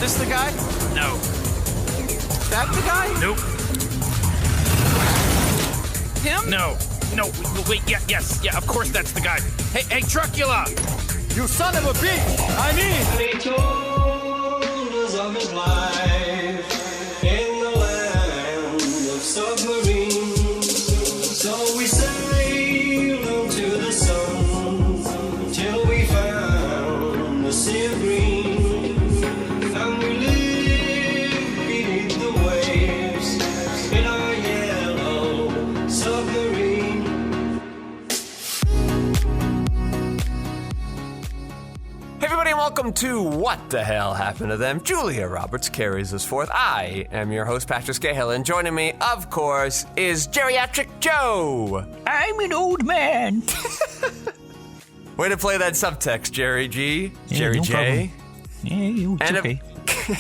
this the guy? No. That the guy? Nope. Him? No. Wait, yes, of course that's the guy. Hey, Trucula! You son of a bitch! I mean... And he told us of his life in the land of Submarine. So we sailed into the sun till we found the sea of green. And we lived beneath the waves in our yellow submarine. Hey everybody, and welcome to What the Hell Happened to Them? Julia Roberts carries us forth. I am your host, Patrick Skeyhill, and joining me, of course, is Geriatric Joe. I'm an old man. Way to play that subtext, Jerry G. Yeah, Jerry no J. Yeah, it's okay.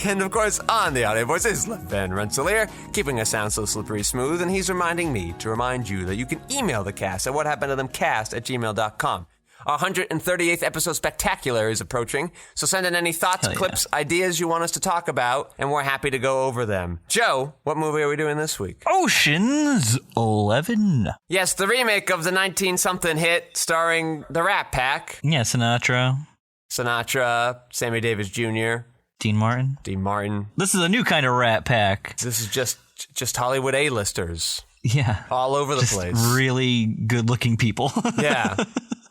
And of course, on the audio voice is Left Van Rensselaer, keeping us sound so slippery smooth, and he's reminding me to remind you that you can email the cast at whathappenedtothemcast@gmail.com. Our 138th episode spectacular is approaching, so send in any thoughts, clips, ideas you want us to talk about, and we're happy to go over them. Joe, what movie are we doing this week? Ocean's 11. Yes, the remake of the 19-something hit starring the Rat Pack. Yeah, Sinatra, Sammy Davis Jr., Dean Martin. This is a new kind of Rat Pack. This is just Hollywood A-listers. Yeah. All over the place. Really good-looking people. Yeah.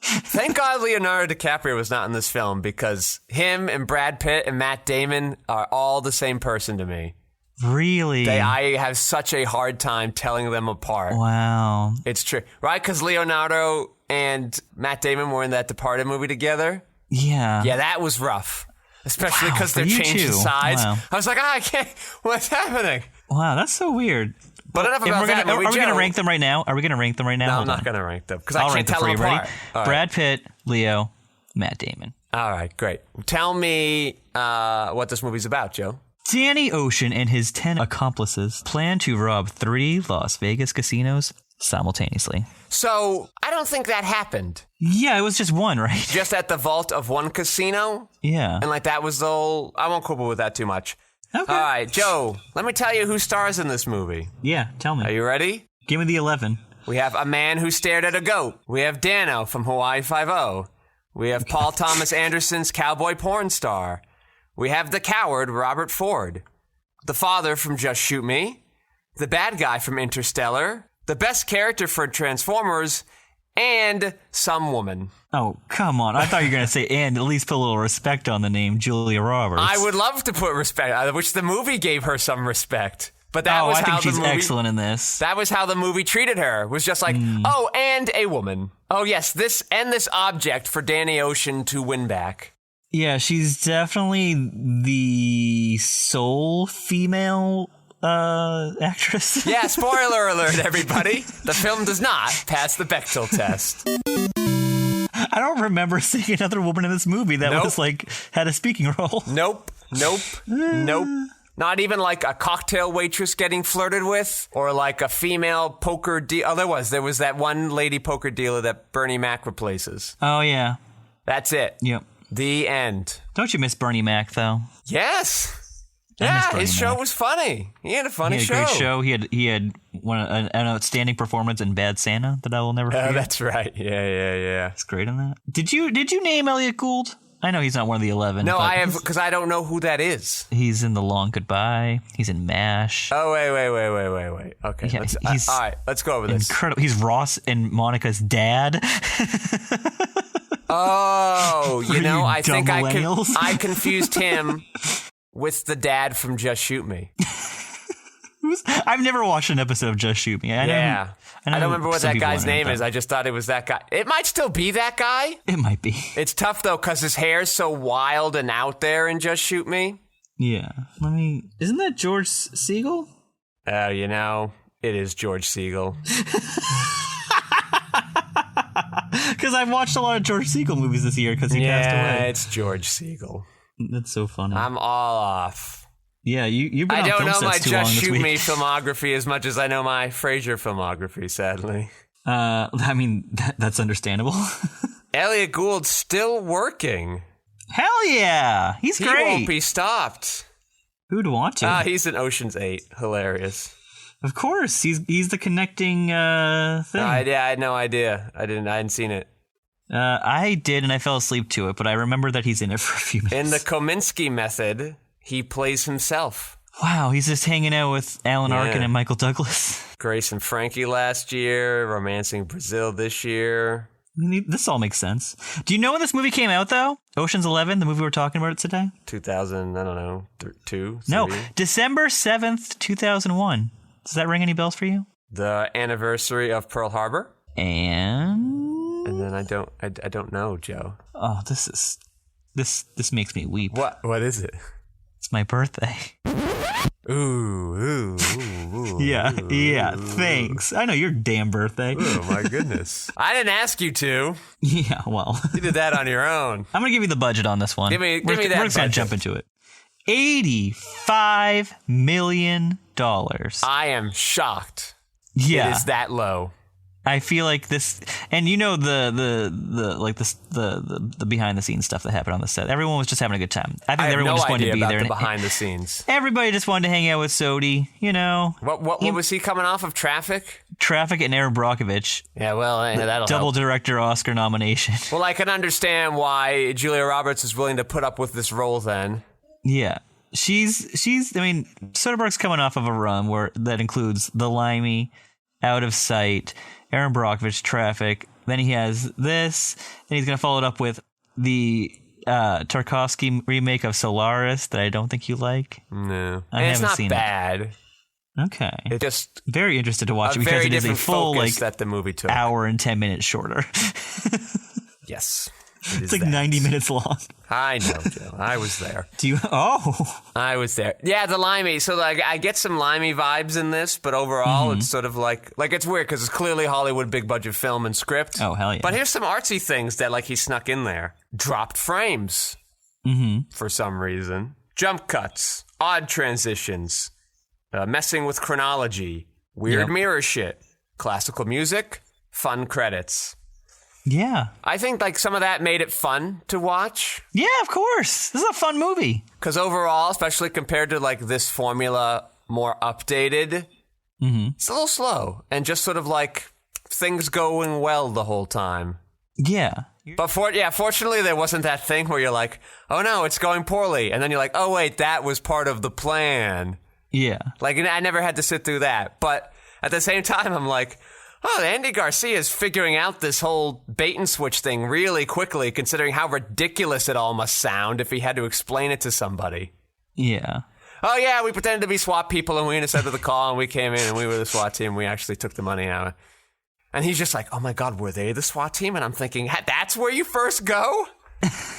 Thank God Leonardo DiCaprio was not in this film, because him and Brad Pitt and Matt Damon are all the same person to me. Really? I have such a hard time telling them apart. Wow. It's true. Right? Because Leonardo and Matt Damon were in that Departed movie together. Yeah. Yeah, that was rough. Especially because they're changing sides. Wow. I was like, I can't. What's happening? Wow, that's so weird. But enough about that. Are we going to rank them right now? No, I'm not going to rank them, because I can't tell them apart. Ready? Brad Pitt, Leo, Matt Damon. All right, great. Tell me what this movie's about, Joe. Danny Ocean and his 10 accomplices plan to rob 3 Las Vegas casinos simultaneously. So, I don't think that happened. Yeah, it was just one, right? Just at the vault of one casino? Yeah. And that was the whole... I won't quibble with that too much. Okay. All right, Joe, let me tell you who stars in this movie. Yeah, tell me. Are you ready? Give me the 11. We have A Man Who Stared at a Goat. We have Dano from Hawaii Five-0. We have Paul Thomas Anderson's cowboy porn star. We have the coward, Robert Ford. The father from Just Shoot Me. The bad guy from Interstellar. The best character for Transformers. And some woman. Oh, come on. I thought you were going to say and at least put a little respect on the name Julia Roberts. I would love to put respect. I wish the movie gave her some respect. But that was I how think she's the movie, excellent in this. That was how the movie treated her. It was just like, oh, and a woman. Oh, yes, this object for Danny Ocean to win back. Yeah, she's definitely the sole female actress. Yeah, spoiler alert, everybody. The film does not pass the Bechdel test. I don't remember seeing another woman in this movie that was had a speaking role. Nope. Not even like a cocktail waitress getting flirted with, or like a female poker dealer. Oh, there was that one lady poker dealer that Bernie Mac replaces. Oh, yeah. That's it. Yep. The end. Don't you miss Bernie Mac, though? Yes. Yeah, his show was funny. He had a funny show. He had a great show. He had an outstanding performance in Bad Santa that I will never forget. Oh, that's right. Yeah. He's great in that. Did you name Elliot Gould? I know he's not one of the 11. No, I have, because I don't know who that is. He's in The Long Goodbye. He's in MASH. Oh, wait. Okay, yeah, all right, let's go over this. Incredible. He's Ross and Monica's dad. Oh, I think I confused him with the dad from Just Shoot Me. I've never watched an episode of Just Shoot Me. I don't remember what that guy's name is. I just thought it was that guy. It might still be that guy. It might be. It's tough, though, because his hair's so wild and out there in Just Shoot Me. Yeah. Isn't that George Siegel? Oh, it is George Siegel. Because I've watched a lot of George Siegel movies this year because he passed away. Yeah, it's George Siegel. That's so funny. I'm all off. Yeah, you've been on film sets too long this week. I don't know my Just Shoot Me filmography as much as I know my Frasier filmography, sadly. That's understandable. Elliot Gould's still working. Hell yeah! He's great. He won't be stopped. Who'd want to? He's in Ocean's 8. Hilarious. Of course, he's the connecting thing. I had no idea. I hadn't seen it. I did, and I fell asleep to it, but I remember that he's in it for a few minutes. In the Kominsky method, he plays himself. Wow, he's just hanging out with Alan Arkin and Michael Douglas. Grace and Frankie last year, Romancing Brazil this year. I mean, this all makes sense. Do you know when this movie came out, though? Ocean's 11, the movie we're talking about today? 2000, I don't know, 2? No, December 7th, 2001. Does that ring any bells for you? The anniversary of Pearl Harbor. And then I don't know, Joe. Oh, this makes me weep. What is it? It's my birthday. Ooh. Yeah, thanks. I know your damn birthday. Oh, my goodness. I didn't ask you to. Yeah, well. You did that on your own. I'm going to give you the budget on this one. Give me that We're just going to jump into it. $85 million. I am shocked. Yeah. It is that low. I feel like this, and you know the behind the scenes stuff that happened on the set. Everyone was just having a good time. I think everyone just wanted to be there. The behind the scenes. Everybody just wanted to hang out with Sodi. You know. What was he coming off of? Traffic and Aaron Brockovich. Yeah, well, that'll double help. director Oscar nomination. Well, I can understand why Julia Roberts is willing to put up with this role then. Yeah. She's. I mean, Soderbergh's coming off of a run that includes The Limey, Out of Sight, Aaron Brockovich, Traffic. Then he has this, and he's going to follow it up with the Tarkovsky remake of Solaris that I don't think you like. No, I haven't seen it. It's not bad. Okay. It just very interested to watch it because it is a full that the movie took. hour and 10 minutes shorter. Yes. It's like 90 minutes long. I know, Joe. I was there. I was there. Yeah, the Limey. So like, I get some Limey vibes in this, but overall, it's sort of like it's weird because it's clearly Hollywood big budget film and script. Oh, hell yeah. But here's some artsy things that he snuck in there. Dropped frames. For some reason. Jump cuts. Odd transitions. Messing with chronology. Weird mirror shit. Classical music. Fun credits. Yeah. I think some of that made it fun to watch. Yeah, of course. This is a fun movie. Because overall, especially compared to this formula more updated, it's a little slow. And just sort of things going well the whole time. Yeah. But fortunately, there wasn't that thing where you're like, oh no, it's going poorly. And then you're like, oh wait, that was part of the plan. Yeah. I never had to sit through that. But at the same time, I'm like, oh, Andy Garcia is figuring out this whole bait and switch thing really quickly, considering how ridiculous it all must sound if he had to explain it to somebody. Yeah. Oh, yeah, we pretended to be SWAT people, and we intercepted the call, and we came in, and we were the SWAT team. We actually took the money out. And he's just like, oh, my God, were they the SWAT team? And I'm thinking, that's where you first go?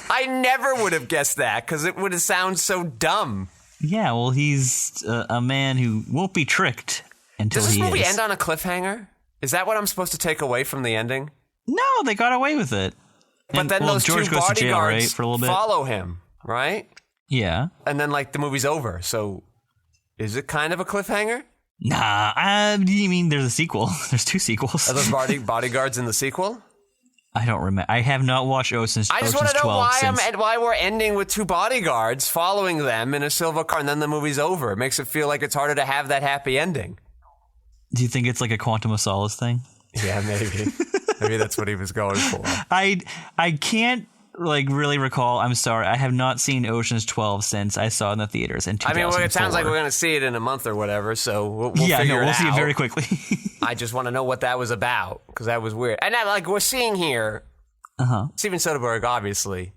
I never would have guessed that, because it would have sounded so dumb. Yeah, well, he's a man who won't be tricked until he is. Does this movie end on a cliffhanger? Is that what I'm supposed to take away from the ending? No, they got away with it. But then those George two goes to bodyguards jail, right, for a little bit. Follow him, right? Yeah. And then the movie's over. So is it kind of a cliffhanger? Nah, you mean there's a sequel? There's 2 sequels. Are those bodyguards in the sequel? I don't remember. I have not watched Ocean's 12 I just want to know why we're ending with 2 bodyguards following them in a silver car, and then the movie's over. It makes it feel like it's harder to have that happy ending. Do you think it's like a Quantum of Solace thing? Yeah, maybe. Maybe that's what he was going for. I can't really recall. I'm sorry. I have not seen Ocean's 12 since I saw it in the theaters in 2004. It sounds like we're going to see it in a month or whatever, so we'll figure it out. We'll see it very quickly. I just want to know what that was about, because that was weird. And we're seeing here, Steven Soderbergh obviously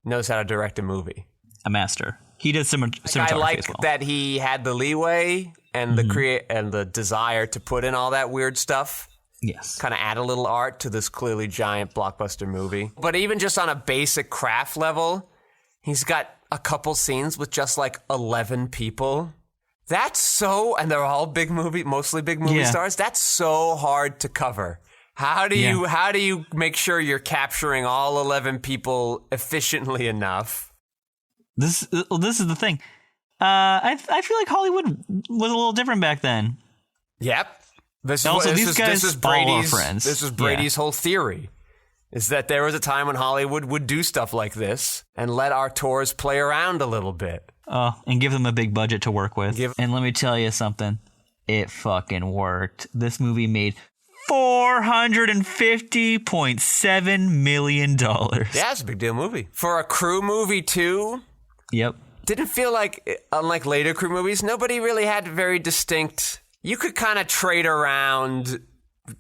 knows how to direct a movie. A master. He did cinematography I like as well. that he had the leeway and the desire to put in all that weird stuff. Yes. Kind of add a little art to this clearly giant blockbuster movie. But even just on a basic craft level, he's got a couple scenes with just 11 people. That's and they're all mostly big movie stars. That's so hard to cover. How do you make sure you're capturing all 11 people efficiently enough? This is the thing. I feel like Hollywood was a little different back then. Yep. This is Brady's whole theory, is that there was a time when Hollywood would do stuff like this and let our tours play around a little bit. And give them a big budget to work with. And let me tell you something. It fucking worked. This movie made $450.7 million. Yeah, it's a big deal movie. For a crew movie, too. Yep. Didn't feel like, unlike later crew movies, nobody really had very distinct... You could kind of trade around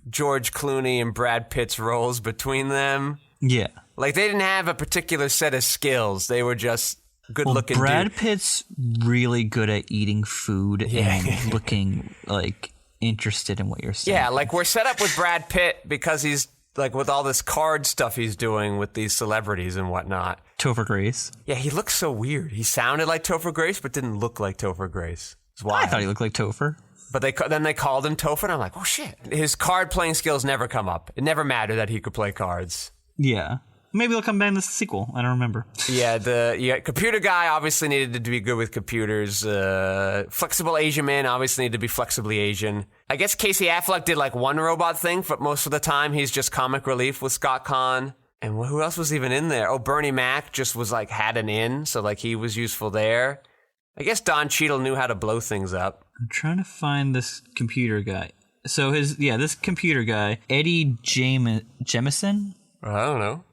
George Clooney and Brad Pitt's roles between them. Yeah. Like, they didn't have a particular set of skills. They were just good-looking Brad Pitt's really good at eating food and looking, like, interested in what you're saying. Yeah, like, we're set up with Brad Pitt because he's, like, with all this card stuff he's doing with these celebrities and whatnot. Topher Grace. Yeah, he looks so weird. He sounded like Topher Grace, but didn't look like Topher Grace. It's wild. I thought he looked like Topher. But then they called him Topher, and I'm like, oh, shit. His card-playing skills never come up. It never mattered that he could play cards. Yeah. Maybe he'll come back in the sequel. I don't remember. Yeah, computer guy obviously needed to be good with computers. Flexible Asian man obviously needed to be flexibly Asian. I guess Casey Affleck did like one robot thing, but most of the time he's just comic relief with Scott Caan. And who else was even in there? Oh, Bernie Mac just was like had an in, so like he was useful there. I guess Don Cheadle knew how to blow things up. I'm trying to find this computer guy. So this computer guy, Eddie Jemison? I don't know.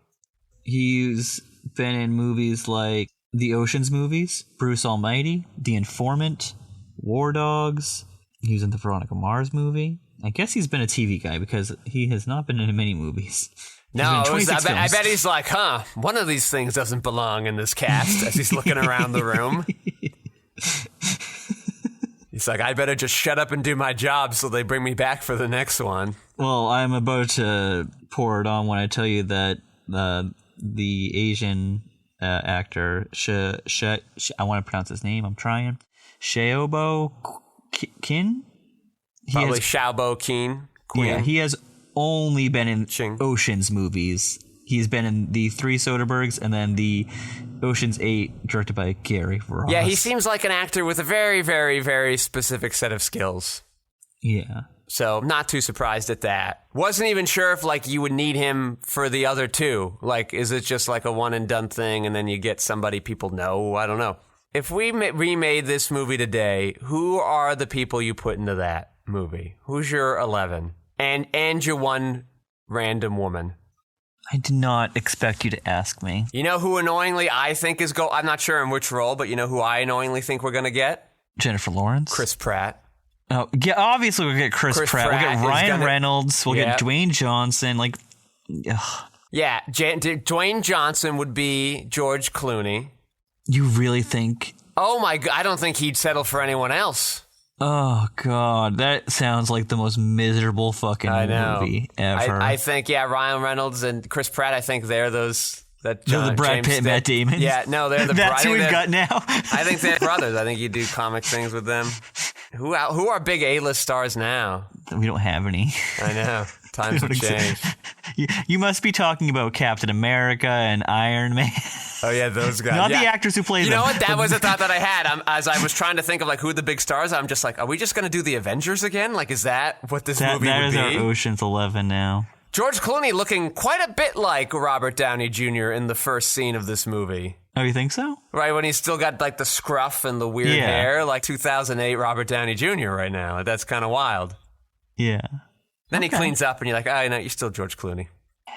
He's been in movies like the Ocean's movies, Bruce Almighty, The Informant, War Dogs. He was in the Veronica Mars movie. I guess he's been a TV guy because he has not been in many movies. No, I bet he's like, one of these things doesn't belong in this cast as he's looking around the room. He's like, I better just shut up and do my job so they bring me back for the next one. Well, I'm about to pour it on when I tell you that the Asian actor, I want to pronounce his name, I'm trying, Xiaobo Qin? Probably Xiaobo Qin. Yeah, he has only been in Ocean's movies. He's been in the 3 Soderberghs and then the Ocean's 8, directed by Gary Ross. Yeah, he seems like an actor with a very, very, very specific set of skills. Yeah. So, not too surprised at that. Wasn't even sure if, like, you would need him for the other two. Like, is it just like a one-and-done thing and then you get somebody people know? I don't know. If we remade this movie today, who are the people you put into that movie? Who's your 11? And your one random woman? I did not expect you to ask me. You know who annoyingly I think is I'm not sure in which role, but you know who I annoyingly think we're going to get? Jennifer Lawrence? Chris Pratt. Oh, yeah, obviously we'll get Chris Pratt. We'll get Ryan Reynolds. We'll get Dwayne Johnson. Like, ugh. Yeah, Dwayne Johnson would be George Clooney. You really think? Oh my God, I don't think he'd settle for anyone else. Oh, God. That sounds like the most miserable fucking movie ever. I think, Ryan Reynolds and Chris Pratt, I think they're those... They're the Brad Pitt and Matt Damon? Yeah, no, they're the... That's who we've got now. I think they're brothers. I think you do comic things with them. Who are big A-list stars now? We don't have any. I know. Times have changed. You must be talking about Captain America and Iron Man. Oh, yeah, those guys. Not the actors who play them. You know what? That was a thought that I had. As I was trying to think of, like, who are the big stars, I'm just like, are we just going to do the Avengers again? Like, is that what this movie would be? That is our Ocean's 11 now. George Clooney looking quite a bit like Robert Downey Jr. in the first scene of this movie. Oh, you think so? Right, when he's still got, like, the scruff and the weird hair, like 2008 Robert Downey Jr. right now. That's kind of wild. Yeah. Then he cleans up and you're like, you're still George Clooney.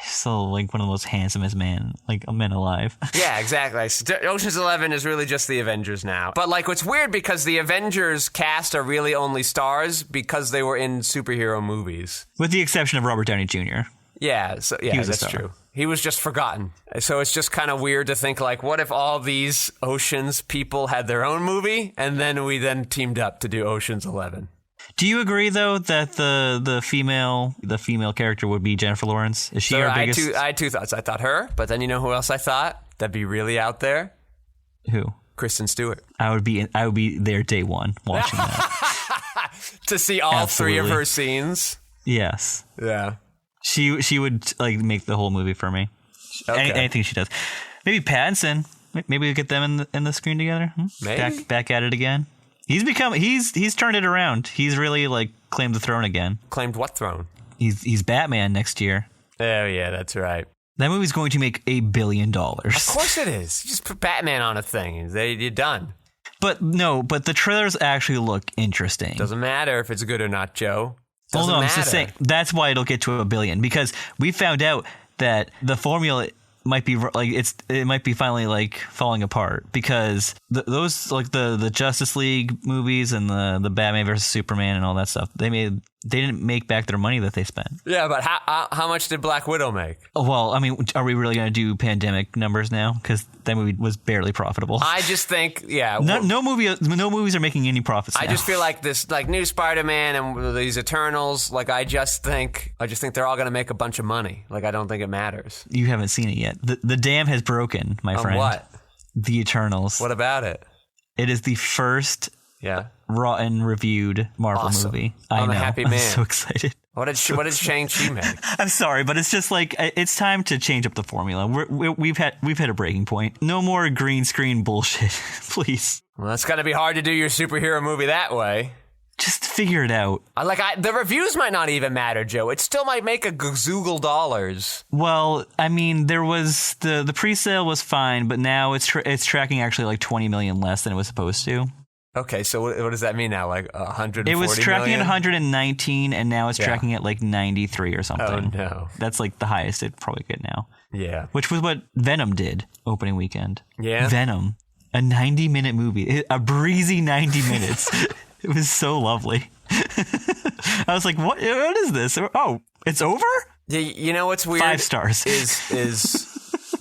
So, like, one of the most handsomest men alive. Yeah, exactly. Ocean's 11 is really just the Avengers now. But, like, what's weird because the Avengers cast are really only stars because they were in superhero movies. With the exception of Robert Downey Jr. Yeah, that's true. He was just forgotten. So it's just kind of weird to think, like, what if all these Oceans people had their own movie and then we teamed up to do Ocean's 11? Do you agree though that the female character would be Jennifer Lawrence? Is she our biggest? I had two thoughts. I thought her, but then you know who else I thought that'd be really out there? Who? Kristen Stewart. I would be there day one watching that. To see all three of her scenes. Yes. Yeah. She would like make the whole movie for me. Okay. Anything she does. Maybe Pattinson. Maybe we get them in the screen together. Maybe. Back at it again. He's turned it around. He's really like claimed the throne again. Claimed what throne? He's Batman next year. Oh yeah, that's right. That movie's going to make $1 billion. Of course it is. Just put Batman on a thing. You're done. But the trailers actually look interesting. Doesn't matter if it's good or not, Joe. Well, Doesn't no, I'm matter. just saying that's why it'll get to $1 billion, because we found out that the formula might be like it might be finally like falling apart, because those like the Justice League movies and the Batman versus Superman and all that stuff, they didn't make back their money that they spent. Yeah, but how much did Black Widow make? Well, I mean, are we really going to do pandemic numbers now? Because that movie was barely profitable. I just think, yeah. No movies are making any profits now. I just feel like this, like new Spider-Man and these Eternals, like I just think they're all going to make a bunch of money. Like I don't think it matters. You haven't seen it yet. The dam has broken, my friend. What? The Eternals. What about it? It is the first Yeah. rotten reviewed Marvel movie. I'm a happy man. I'm so excited. What did Shang-Chi make? I'm sorry, but it's just like it's time to change up the formula. We've hit a breaking point. No more green screen bullshit, please. Well, that's got to be hard to do your superhero movie that way. Just figure it out. The reviews might not even matter, Joe. It still might make a gazoogle dollars. Well, I mean, there was the pre-sale was fine, but now it's tracking actually like 20 million less than it was supposed to. Okay, so what does that mean now? Like 140 It was tracking million? at 119, and now it's tracking at like 93 or something. Oh, no. That's like the highest it'd probably get now. Yeah. Which was what Venom did opening weekend. Yeah? Venom. A 90-minute movie. A breezy 90 minutes. It was so lovely. I was like, what is this? Oh, it's over? Yeah, you know what's weird? 5 stars. Is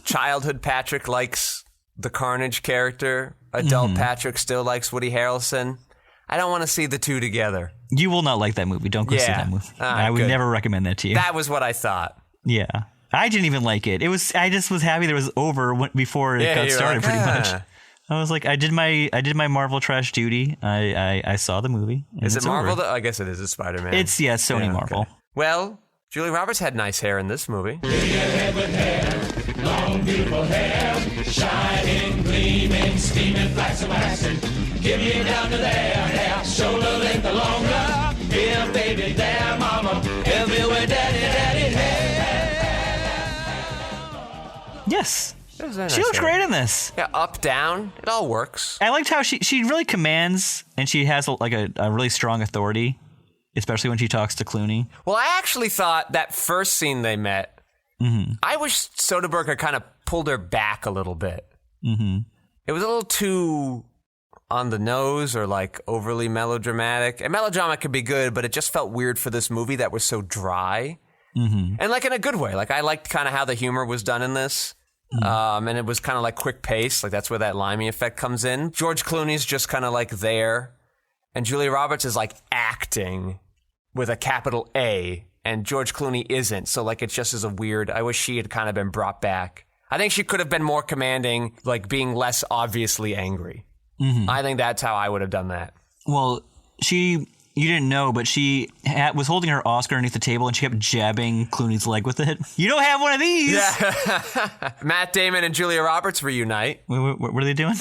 childhood Patrick likes the Carnage character. Adult Patrick still likes Woody Harrelson. I don't want to see the two together. You will not like that movie. Don't go see that movie. I would never recommend that to you. That was what I thought. Yeah. I didn't even like it. I just was happy that it was over before it got started, pretty much. I was like, I did my Marvel trash duty. I saw the movie. Is it Marvel? I guess it is. It's Spider-Man. It's Sony Marvel. Okay. Well, Julia Roberts had nice hair in this movie. Long, beautiful hair, shining, gleaming, steaming, flaxen, waxen. Give me down to there, shoulder length or longer. Here, baby, there, mama, everywhere, daddy, hair. Yes. She nice looks great in this. Yeah, up, down, it all works. I liked how she really commands, and she has a really strong authority, especially when she talks to Clooney. Well, I actually thought that first scene they met, I wish Soderbergh had kind of pulled her back a little bit. Mm-hmm. It was a little too on the nose or like overly melodramatic. And melodrama could be good, but it just felt weird for this movie that was so dry. Mm-hmm. And like in a good way. Like I liked kind of how the humor was done in this. Mm-hmm. And it was kind of like quick pace. Like that's where that limey effect comes in. George Clooney's just kind of like there. And Julia Roberts is like acting with a capital A. And George Clooney isn't. So, like, it's just as a weird... I wish she had kind of been brought back. I think she could have been more commanding, like, being less obviously angry. Mm-hmm. I think that's how I would have done that. Well, you didn't know, but she was holding her Oscar underneath the table, and she kept jabbing Clooney's leg with it. You don't have one of these! Yeah. Matt Damon and Julia Roberts reunite. What are they doing?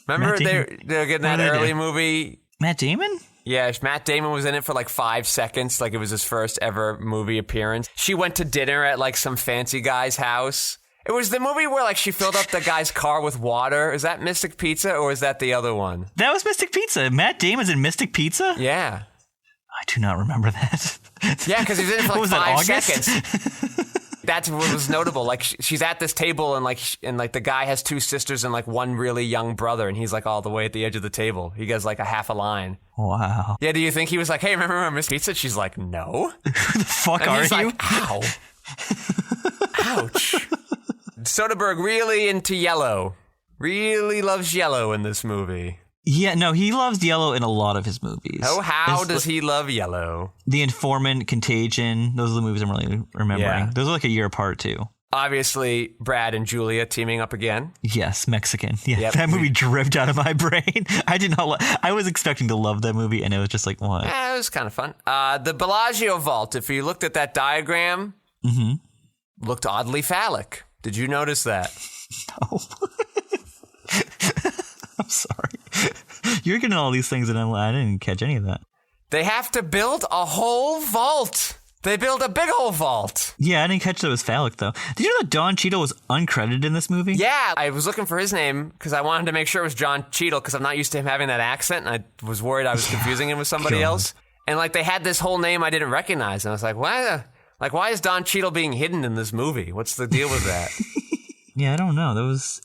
Remember they're getting that early movie... Matt Damon? Yeah, Matt Damon was in it for like 5 seconds, like it was his first ever movie appearance. She went to dinner at like some fancy guy's house. It was the movie where like she filled up the guy's car with water. Is that Mystic Pizza or is that the other one? That was Mystic Pizza. Matt Damon's in Mystic Pizza? Yeah. I do not remember that. Yeah, because he was in it for like 5 seconds. That's what was notable. Like she's at this table and like the guy has 2 sisters and like one really young brother and he's like all the way at the edge of the table. He gets like a half a line. Wow. Yeah, do you think he was like, hey, remember Miss Pizza? She's like, no. Who the fuck and are he's you? Like, ow. Ouch. Soderbergh really into yellow. Really loves yellow in this movie. Yeah, no, he loves yellow in a lot of his movies. Oh, how does he love yellow? The Informant, Contagion, those are the movies I'm really remembering. Yeah. Those are like a year apart, too. Obviously, Brad and Julia teaming up again. Yes, Mexican. Yeah, yep. That movie dripped out of my brain. I was expecting to love that movie, and it was just like, what? Yeah, it was kind of fun. The Bellagio vault, if you looked at that diagram, looked oddly phallic. Did you notice that? No. I'm sorry. You're getting all these things, and I didn't catch any of that. They have to build a whole vault They build a big old vault. Yeah, I didn't catch that it was phallic, though. Did you know that Don Cheadle was uncredited in this movie? Yeah, I was looking for his name because I wanted to make sure it was John Cheadle because I'm not used to him having that accent, and I was worried I was confusing him with somebody else. And, like, they had this whole name I didn't recognize, and I was like, why is Don Cheadle being hidden in this movie? What's the deal with that? Yeah, I don't know.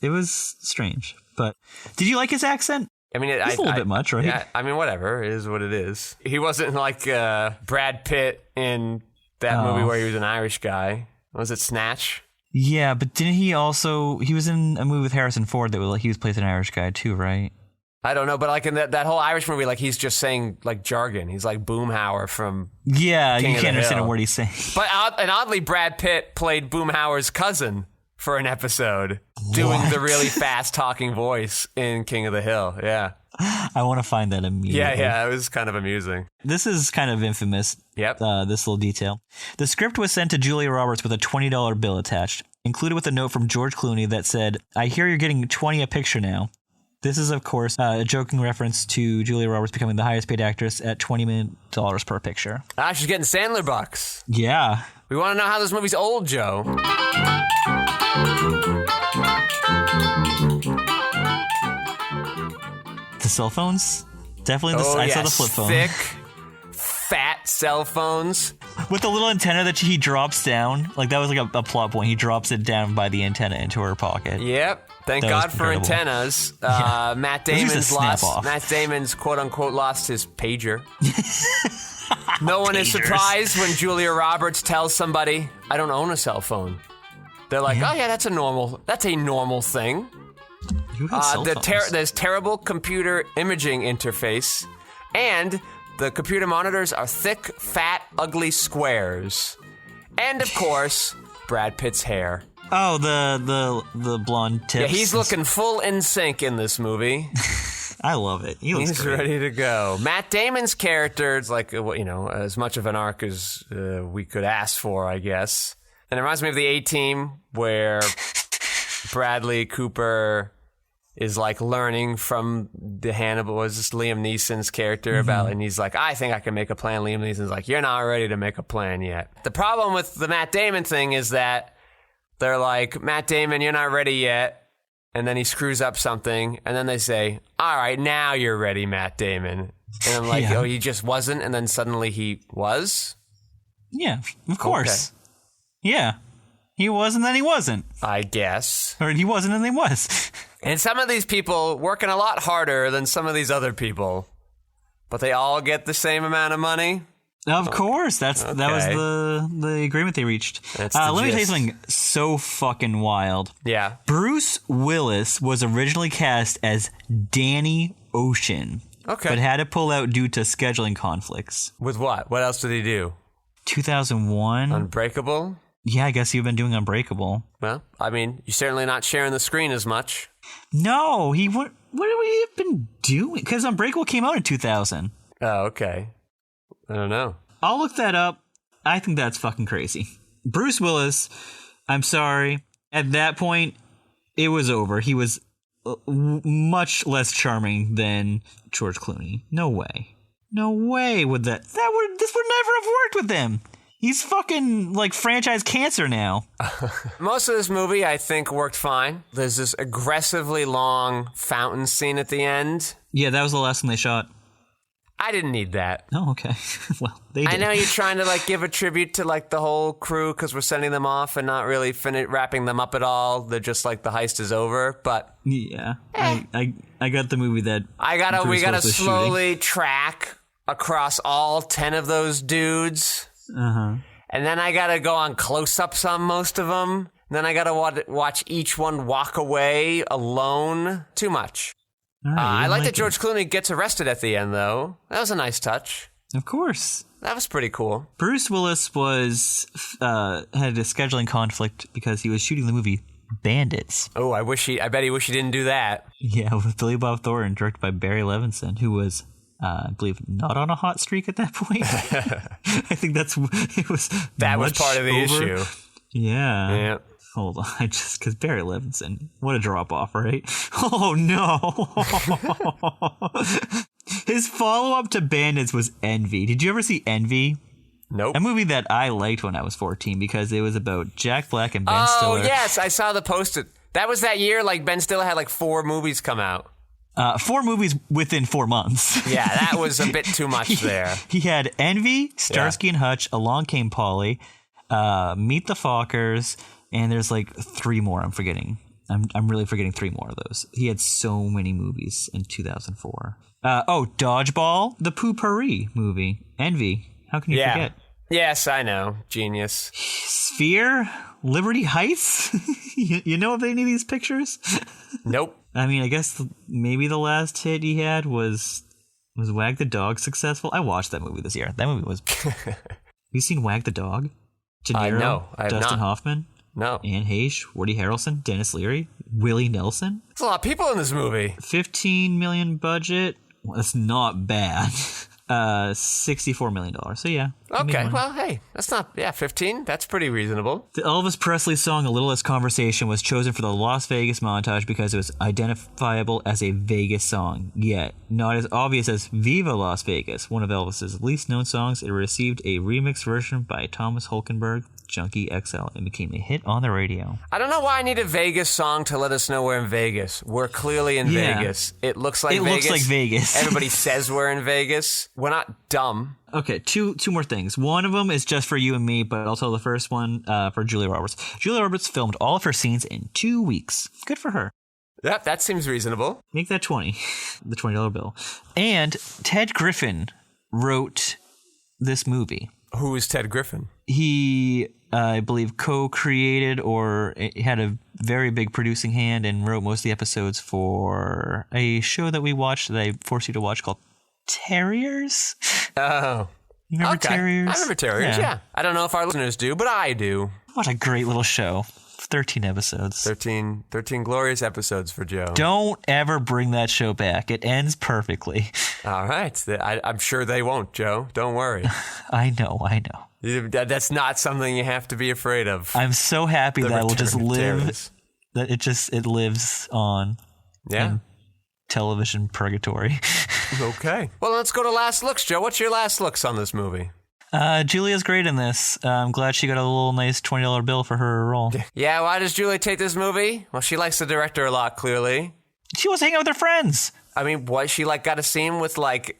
It was strange. But did you like his accent? I mean, it's a little bit much, right? Yeah, I mean, whatever. It is what it is. He wasn't like Brad Pitt in that movie where he was an Irish guy. Was it Snatch? Yeah, but didn't he also... He was in a movie with Harrison Ford that was like he was playing an Irish guy too, right? I don't know, but like in that whole Irish movie, like he's just saying like jargon. He's like Boomhauer from Yeah, King you of can't the understand Hill. a word he's saying. But oddly, Brad Pitt played Boomhauer's cousin for an episode, doing the really fast-talking voice in King of the Hill. Yeah. I want to find that immediately. Yeah, it was kind of amusing. This is kind of infamous. Yep. This little detail. The script was sent to Julia Roberts with a $20 bill attached, included with a note from George Clooney that said, "I hear you're getting 20 a picture now." This is, of course, a joking reference to Julia Roberts becoming the highest paid actress at $20 million per picture. Ah, she's getting Sandler bucks. Yeah. We want to know how this movie's old, Joe. The cell phones? Definitely I saw the flip phone. Thick, fat cell phones. With the little antenna that he drops down. Like, that was like a plot point. He drops it down by the antenna into her pocket. Yep. Thank That God was for incredible. antennas. Yeah. Matt This is a Damon's snap off. Matt Damon's quote unquote lost his pager. No one is Pagers. surprised when Julia Roberts tells somebody, "I don't own a cell phone." They're like, "Oh yeah, that's a normal thing." You had cell phones. There's terrible computer imaging interface, and the computer monitors are thick, fat, ugly squares. And of course, Brad Pitt's hair. Oh, the blonde tips. Yeah, he's looking full in sync in this movie. I love it. He's great. ready to go. Matt Damon's character is like, as much of an arc as we could ask for, I guess. And it reminds me of the A-Team, where Bradley Cooper is like learning from the Hannibal, was this Liam Neeson's character about, and he's like, "I think I can make a plan." Liam Neeson's like, "You're not ready to make a plan yet." The problem with the Matt Damon thing is that they're like, "Matt Damon, you're not ready yet." And then he screws up something, and then they say, "All right, now you're ready, Matt Damon." And I'm like, Yeah. "Oh, he just wasn't," and then suddenly he was? Yeah, of course. Yeah. He was and then he wasn't. I guess. Or he wasn't and then he was. And some of these people working a lot harder than some of these other people, but they all get the same amount of money. Of course. That was the agreement they reached. That's the let me tell you gist. something so fucking wild. Yeah. Bruce Willis was originally cast as Danny Ocean. Okay. But had to pull out due to scheduling conflicts. With what? What else did he do? 2001? Unbreakable? Yeah, I guess you've been doing Unbreakable. Well, I mean, you're certainly not sharing the screen as much. No, what have we been doing? Because Unbreakable came out in 2000. Oh, okay. I don't know. I'll look that up. I think that's fucking crazy. Bruce Willis, I'm sorry. At that point, it was over. He was much less charming than George Clooney. No way. No way would this would never have worked with him. He's fucking like franchise cancer now. Most of this movie, I think, worked fine. There's this aggressively long fountain scene at the end. Yeah, that was the last one they shot. I didn't need that. Oh, okay. Well, they did. I know you're trying to like give a tribute to like the whole crew because we're sending them off and not really wrapping them up at all. They're just like the heist is over. But Yeah, I got the movie that we Bruce gotta Willis was slowly track across all 10 of those dudes. shooting. And then I gotta go on close-ups on most of them. And then I gotta watch each one walk away alone. Too much. All right, you I didn't like that it. George Clooney gets arrested at the end, though. That was a nice touch. Of course. That was pretty cool. Bruce Willis had a scheduling conflict because he was shooting the movie Bandits. Oh, I bet he wish he didn't do that. Yeah, with Billy Bob Thornton, directed by Barry Levinson, who was, I believe, not on a hot streak at that point. I think it was. That was much part of the over. issue. Yeah. Yeah. Hold on, because Barry Levinson, what a drop off, right? Oh no! His follow up to Bandits was Envy. Did you ever see Envy? Nope. A movie that I liked when I was 14 because it was about Jack Black and Ben Stiller. Oh, yes, I saw the post-it. That was that year, like, Ben Stiller had, like, 4 movies come out. 4 movies within 4 months. Yeah, that was a bit too much there. He had Envy, Starsky and Hutch, Along Came Polly, Meet the Fockers, and there's like 3 more I'm forgetting. I'm really forgetting 3 more of those. He had so many movies in 2004. Dodgeball, the Pooh-Pourri movie. Envy, how can you forget? Yes, I know. Genius. Sphere, Liberty Heights. You know of any of these pictures? Nope. I mean, I guess maybe the last hit he had was Wag the Dog successful? I watched that movie this year. That movie was... You seen Wag the Dog? De Niro, No, I have Dustin not. Hoffman, No. Anne Heche, Woody Harrelson, Dennis Leary, Willie Nelson. There's a lot of people in this movie. $15 million budget. Well, that's not bad. $64 million. So yeah. Okay, well, hey, that's not... Yeah, 15. That's pretty reasonable. The Elvis Presley song "A Little Less Conversation" was chosen for the Las Vegas montage because it was identifiable as a Vegas song, yet not as obvious as "Viva Las Vegas," one of Elvis's least known songs. It received a remix version by Thomas Holkenberg, Junkie XL, and became a hit on the radio. I don't know why I need a Vegas song to let us know we're in Vegas. We're clearly in Vegas. It looks like Vegas. It looks like Vegas. Everybody says we're in Vegas. We're not dumb. Okay, two more things. One of them is just for you and me, but also the first one for Julia Roberts. Julia Roberts filmed all of her scenes in 2 weeks. Good for her. Yep, that seems reasonable. Make that 20, the $20 bill. And Ted Griffin wrote this movie. Who is Ted Griffin? He, I believe, co-created or had a very big producing hand and wrote most of the episodes for a show that we watched that I forced you to watch called Terriers. Oh. You remember Terriers? I remember Terriers, yeah. I don't know if our listeners do, but I do. What a great little show. 13 episodes. 13 glorious episodes for Joe. Don't ever bring that show back. It ends perfectly. All right. I'm sure they won't, Joe. Don't worry. I know. That's not something you have to be afraid of. I'm so happy that it will just live. Terriers. That it lives on. Yeah. Television purgatory. Okay. Well, let's go to last looks, Joe. What's your last looks on this movie? Julia's great in this. I'm glad she got a little nice $20 bill for her role. Yeah, why does Julia take this movie? Well, she likes the director a lot, clearly. She was hanging out with her friends. I mean, what, she got a scene with I can't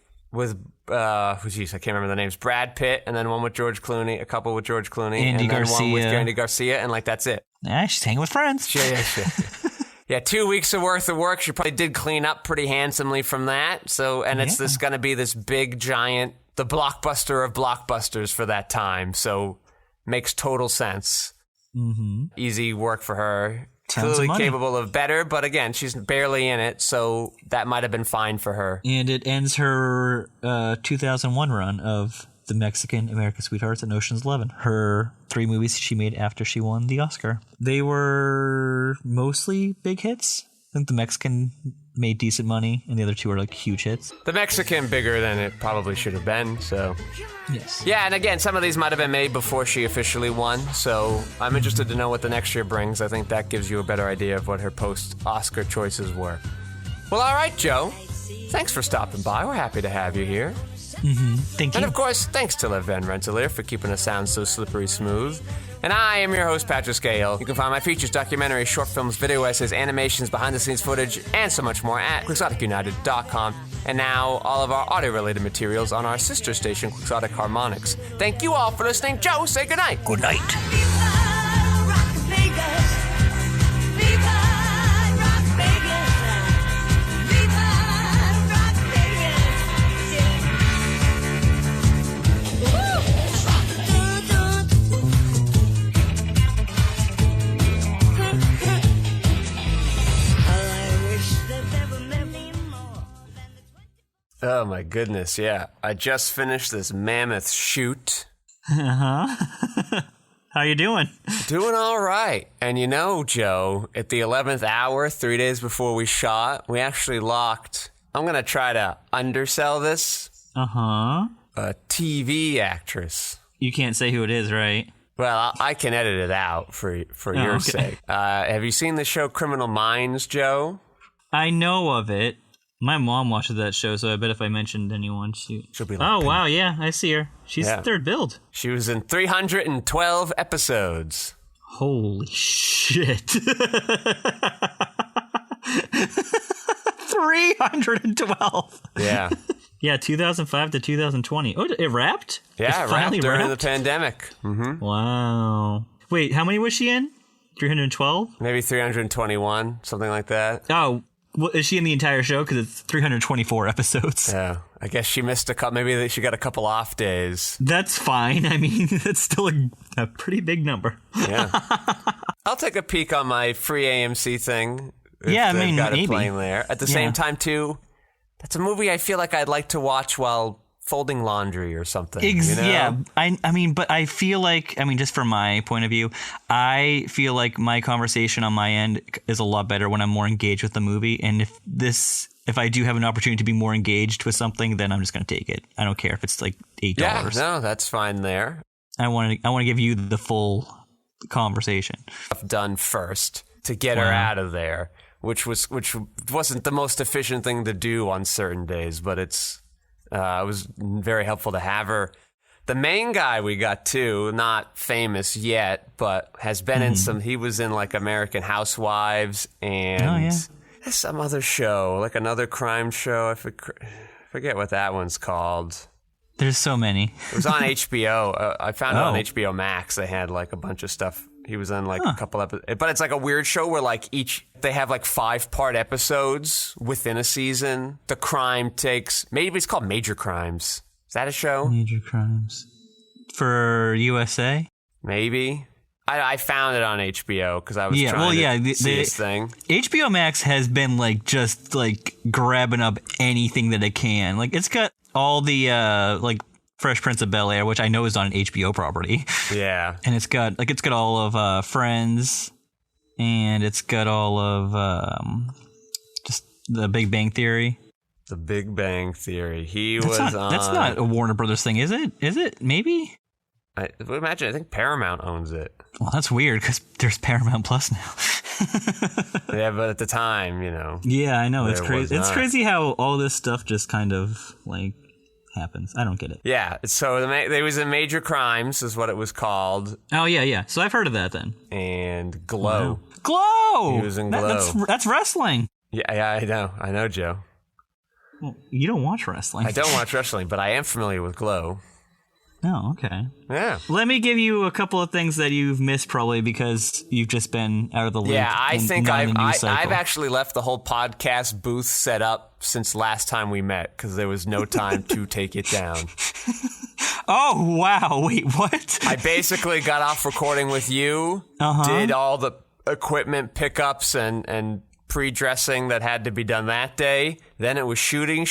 remember the names, Brad Pitt, and then one with George Clooney, a couple with George Clooney, Andy and then Garcia. one with Andy Garcia, and that's it. Yeah, she's hanging with friends. Yeah. Yeah, 2 weeks of worth of work. She probably did clean up pretty handsomely from that. So, and it's going to be this big, giant, the blockbuster of blockbusters for that time. So, makes total sense. Mm-hmm. Easy work for her. Clearly capable of better, but again, she's barely in it, so that might have been fine for her. And it ends her 2001 run of The Mexican, America's Sweethearts, and Ocean's 11. Her 3 movies she made after she won the Oscar. They were mostly big hits. I think The Mexican made decent money, and the other 2 are huge hits. The Mexican bigger than it probably should have been, so... Yes. Yeah, and again, some of these might have been made before she officially won, so I'm interested to know what the next year brings. I think that gives you a better idea of what her post-Oscar choices were. Well, all right, Joe. Thanks for stopping by. We're happy to have you here. Mm-hmm. Thank you. And of course, thanks to Le Van Rensselaer for keeping us sound so slippery smooth. And I am your host, Patrick Skeyhill. You can find my features, documentaries, short films, video essays, animations, behind-the-scenes footage, and so much more at QuixoticUnited.com. And now, all of our audio-related materials on our sister station, Quixotic Harmonics. Thank you all for listening. Joe, say goodnight. Good night. Oh my goodness, yeah. I just finished this mammoth shoot. Uh-huh. How you doing? Doing all right. And you know, Joe, at the 11th hour, 3 days before we shot, we actually locked, I'm going to try to undersell this, Uh-huh. a TV actress. You can't say who it is, right? Well, I can edit it out for your okay. sake. Have you seen the show Criminal Minds, Joe? I know of it. My mom watches that show, so I bet if I mentioned anyone, she'll be like, oh, wow, yeah, I see her. She's third build. She was in 312 episodes. Holy shit. 312. Yeah. Yeah, 2005 to 2020. Oh, it wrapped? Yeah, it wrapped during the pandemic. Mm-hmm. Wow. Wait, how many was she in? 312? Maybe 321, something like that. Oh, well, is she in the entire show? Because it's 324 episodes. Yeah, I guess she missed a couple. Maybe she got a couple off days. That's fine. I mean, that's still a pretty big number. Yeah. I'll take a peek on my free AMC thing. Yeah, I mean, got maybe. it playing there. At the same time, too, that's a movie I feel like I'd like to watch while folding laundry or something. You know? Yeah, I mean, but I feel like, I mean, just from my point of view, I feel like my conversation on my end is a lot better when I'm more engaged with the movie. And if I do have an opportunity to be more engaged with something, then I'm just going to take it. I don't care if it's like $8. Yeah, no, that's fine there. I want to give you the full conversation. Done first to get her out of there, which wasn't the most efficient thing to do on certain days, but it was very helpful to have her. The main guy we got too, not famous yet, but has been in some. He was in like American Housewives and some other show, like another crime show. I forget what that one's called. There's so many. It was on HBO. I found it on HBO Max. They had like a bunch of stuff. He was in like a couple episodes, but it's like a weird show where like they have like 5-part episodes within a season. The crime maybe it's called Major Crimes. Is that a show? Major Crimes for USA? Maybe. I found it on HBO because I was trying to see this thing. HBO Max has been like just like grabbing up anything that it can. Like it's got all the like Fresh Prince of Bel-Air, which I know is on an HBO property. Yeah. And it's got all of Friends, and it's got all of just The Big Bang Theory. The Big Bang Theory. That's not a Warner Brothers thing, is it? Is it? Maybe? I think Paramount owns it. Well, that's weird because there's Paramount Plus now. Yeah, but at the time, you know. Yeah, I know. It's crazy. It's crazy how all this stuff just kind of like happens. I don't get it. Yeah, so there was a Major Crimes is what it was called. Oh, yeah. So I've heard of that then. And Glow. Wow. Glow! He was in Glow. That's wrestling. Yeah, I know, Joe. Well, you don't watch wrestling. I don't watch wrestling, but I am familiar with Glow. Oh, okay. Yeah. Let me give you a couple of things that you've missed probably because you've just been out of the loop. Yeah, I think I've actually left the whole podcast booth set up since last time we met because there was no time to take it down. Oh, wow. Wait, what? I basically got off recording with you, did all the equipment pickups and pre-dressing that had to be done that day. Then it was shooting.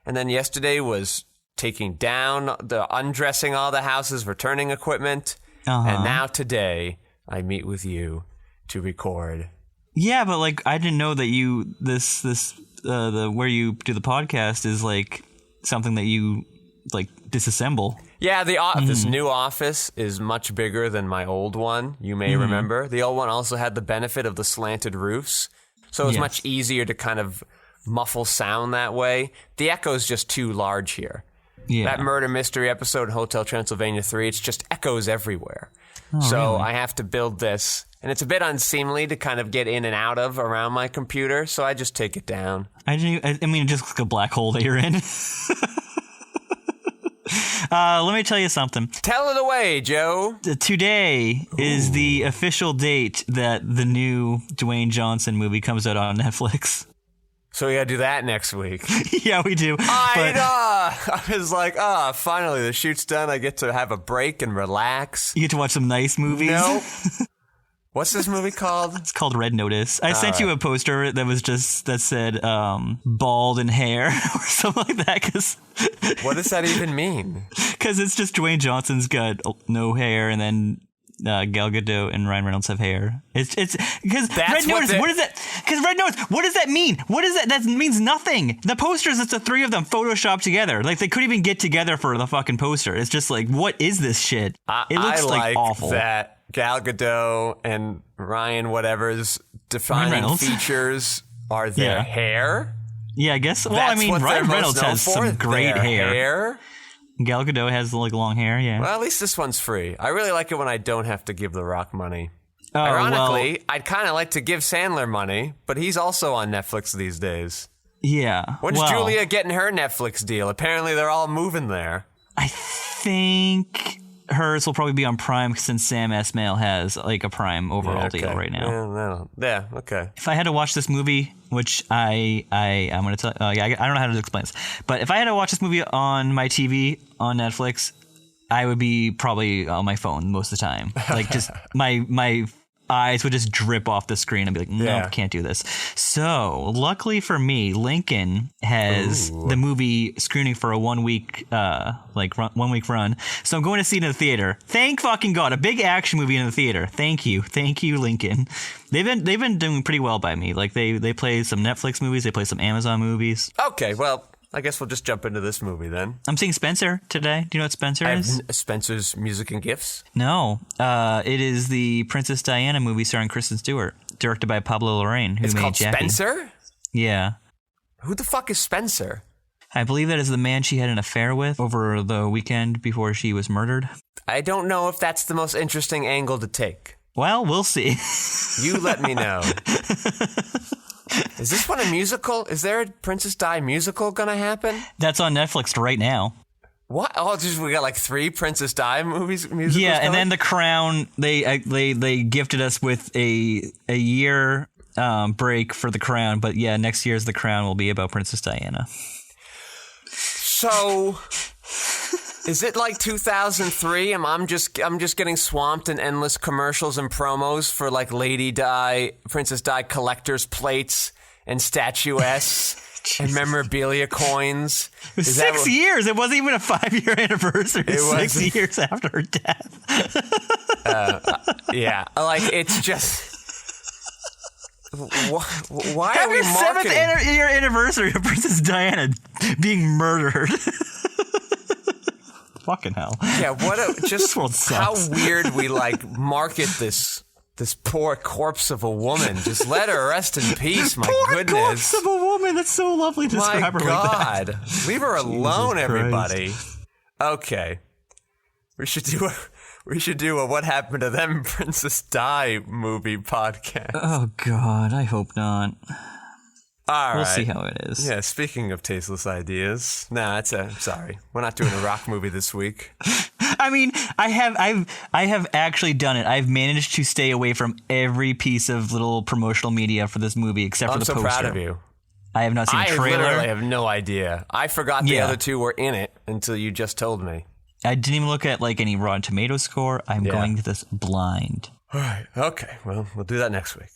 And then yesterday was taking down, undressing all the houses, returning equipment. And now today, I meet with you to record. Yeah, but like, I didn't know that where you do the podcast is like something that you like disassemble. Yeah, this new office is much bigger than my old one. You may remember. The old one also had the benefit of the slanted roofs. So it was much easier to kind of muffle sound that way. The echo's just too large here. Yeah. That murder mystery episode in Hotel Transylvania 3, it's just echoes everywhere. Really? I have to build this, and it's a bit unseemly to kind of get in and out of around my computer, so I just take it down. I mean, it just looks like a black hole that you're in. Let me tell you something. Tell it away, Joe. Today is the official date that the new Dwayne Johnson movie comes out on Netflix. So we gotta do that next week. Yeah, we do. I was like, finally the shoot's done. I get to have a break and relax. You get to watch some nice movies. No. What's this movie called? It's called Red Notice. I sent you a poster that said bald and hair or something like that. Cause what does that even mean? Because it's just Dwayne Johnson's got no hair, and then Gal Gadot and Ryan Reynolds have hair. It's because Red Notice. What is that? Because Red Notice. What does that mean? What is that? That means nothing. The posters. It's the three of them photoshopped together. Like they couldn't even get together for the fucking poster. It's just like, what is this shit? It looks like awful. That Gal Gadot and Ryan whatever's defining features are their Yeah. hair. Yeah, I guess. Well, That's I mean, what they're Ryan most Reynolds known has for, some great their hair. Gal Gadot has like long hair. Yeah. Well, at least this one's free. I really like it when I don't have to give The Rock money. Oh, Ironically, I'd kind of like to give Sandler money, but he's also on Netflix these days. yeah. When's well, Julia getting her Netflix deal? Apparently, they're all moving there. I think hers will probably be on Prime since Sam Esmail has like a Prime overall deal right now. Yeah, okay. If I had to watch this movie, which I'm going to tell, I don't know how to explain this, but if I had to watch this movie on my TV on Netflix, I would be probably on my phone most of the time. Like just my eyes would just drip off the screen and be like, no, Yeah. can't do this. So luckily for me, Lincoln has the movie screening for a 1 week, 1 week run. So I'm going to see it in the theater. Thank fucking God, a big action movie in the theater. Thank you, Lincoln. They've been doing pretty well by me. Like they play some Netflix movies, they play some Amazon movies. Okay, well, I guess we'll just jump into this movie then. I'm seeing Spencer today. Do you know what Spencer is? Spencer's Music and Gifts. No, it is the Princess Diana movie starring Kristen Stewart, directed by Pablo Larraín, who It's made called Jackie. Spencer? Yeah. Who the fuck is Spencer? I believe that is the man she had an affair with over the weekend before she was murdered. I don't know if that's the most interesting angle to take. Well, we'll see. You let me know. Is this one a musical? Is there a Princess Di musical gonna happen? That's on Netflix right now. What? Oh, we got like 3 Princess Di musicals. Yeah, and going? then The Crown. They gifted us with a year break for The Crown, but yeah, next year's The Crown will be about Princess Diana. So, is it like 2003? I'm just getting swamped in endless commercials and promos for like Lady Di, Princess Di collector's plates and statuettes and memorabilia coins. It was 6 years. It wasn't even a 5-year anniversary. It was 6 years after her death. Yeah, like it's just. Why Have are we your marketing? 7th year anniversary of Princess Diana being murdered. Fucking hell. Yeah, This world how sucks. weird we like market this poor corpse of a woman. Just let her rest in peace. My Poor goodness. corpse of a woman. That's so lovely to My describe her like that. God. Leave her alone, Christ. everybody. Okay. We should do a What Happened to Them Princess Di movie podcast. Oh, God. I hope not. All right. We'll see how it is. Yeah, speaking of tasteless ideas. Nah, sorry. We're not doing a rock movie this week. I mean, I have actually done it. I've managed to stay away from every piece of little promotional media for this movie except for I'm the so poster. proud of you. I have not seen a I trailer. literally have no idea. I forgot the Yeah. other 2 were in it until you just told me. I didn't even look at like any Rotten Tomatoes score. I'm going to this blind. All right. Okay. Well, we'll do that next week.